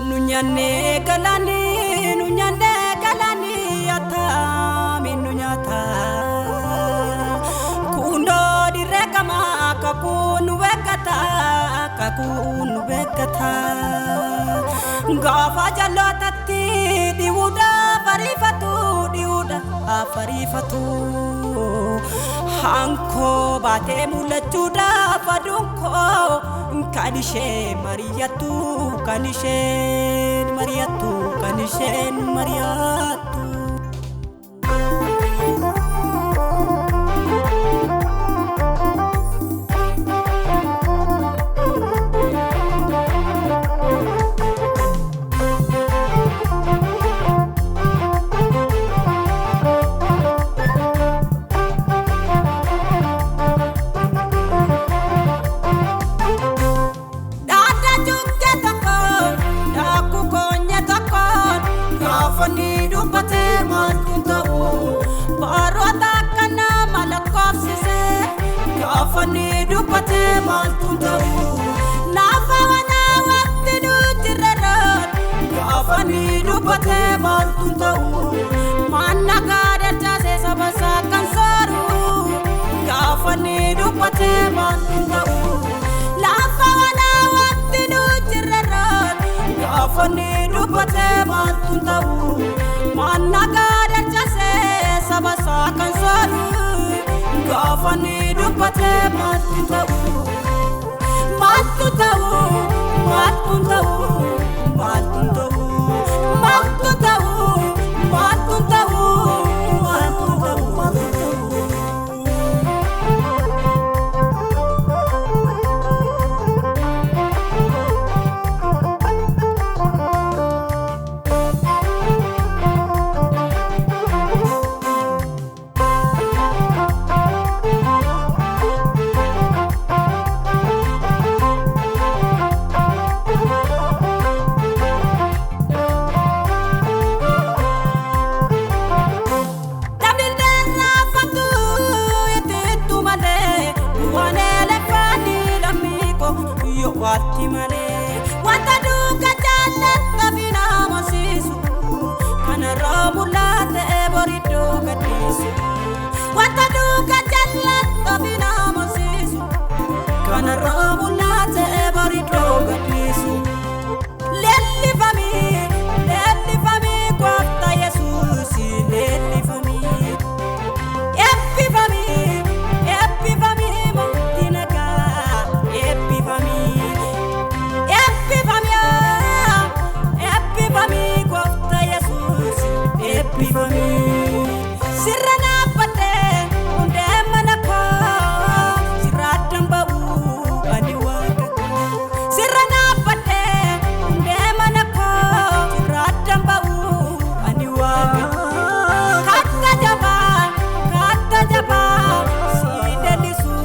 Nunyane galani ata minunyata kundo direkama kakunu bekata gafa jalotati diuda farifatu hanko bate mulachuda fadunko kanishe mariyatu Fani dupate maltundau nafa wana wakti nutirat Fani dupate maltundau manna gada jase sabasa kansaru Fani dupate maltundau nafa wana wakti nutirat Fani dupate maltundau manna gada jase sabasa kansaru Fani dupate maltundau Wati male wata duka jannata bina masisu kana ramulate borido gadisu wata duka jannata bina masisu kana ramulate borido gadisu lelli fami kwafta Jesus lelli fami epi fami montinaga epi fami Sirana pate unde manako siratam babu aniwaka Sirana pate unde manako siratam babu aniwaka Kata jaba sidelisu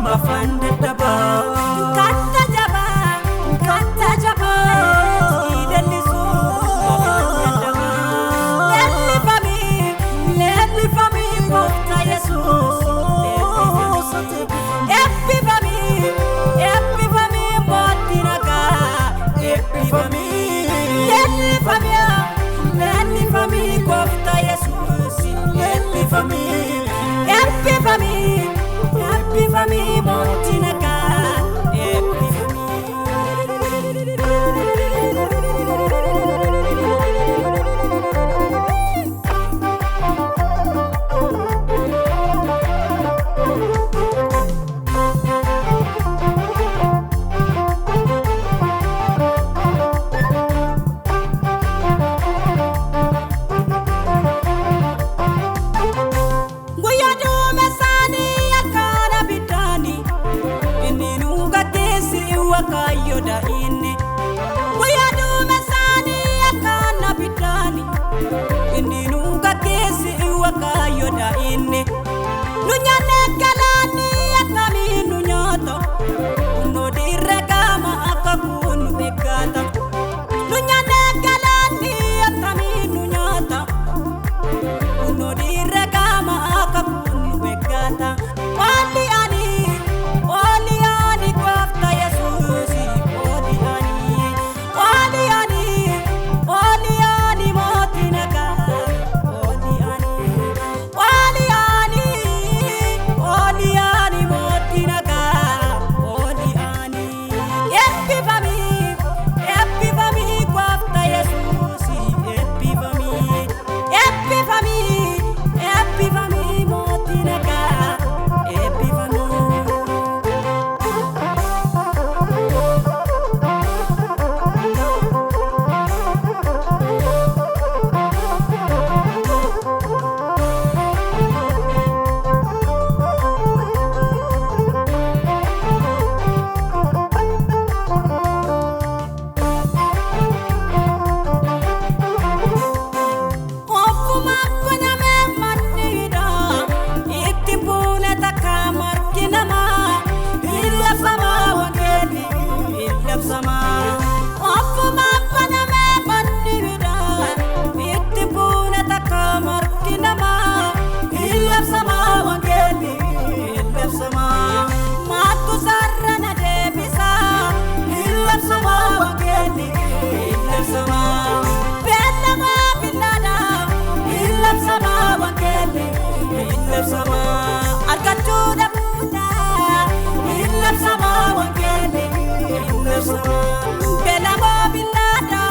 mafande taba Kata jaba sidelisu mafande taba Lelli fami kofta Jesus Epi fami motinaga Epi fami Lelli fami kofta Jesus Epi fami motinaga Epi fami Goyado mesani akara bitani arginne nu nyaanne galaanni akkamiin nu nyaata nu dirra gama akka kun nu beekata nu nyaanne galaanni akkamiin nu nyaata nu dirra gama akka kun nu beekata oli ani gooftaa Yesuusi oli ani mootii nagaa oli ani mootii nagaa oli ani eebbifamii gooftaa Yesuusi eebbifamii mootii nagaa eebbifamii. Argachuudha buutaa illam sama wangeeli illam sama beelamoo bilaada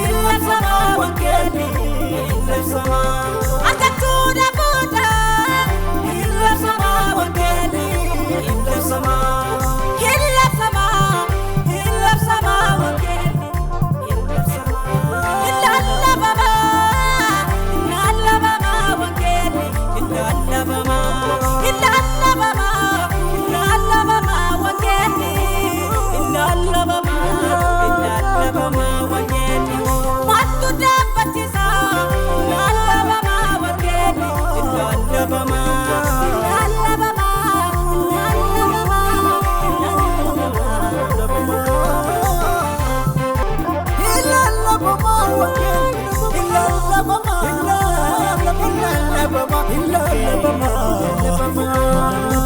illam sama wangeeli illam sama argachuudha buutaa illam sama wangeeli illam sama wangeeli illam sama ilallabama wangeeli ilallabama. Illallah,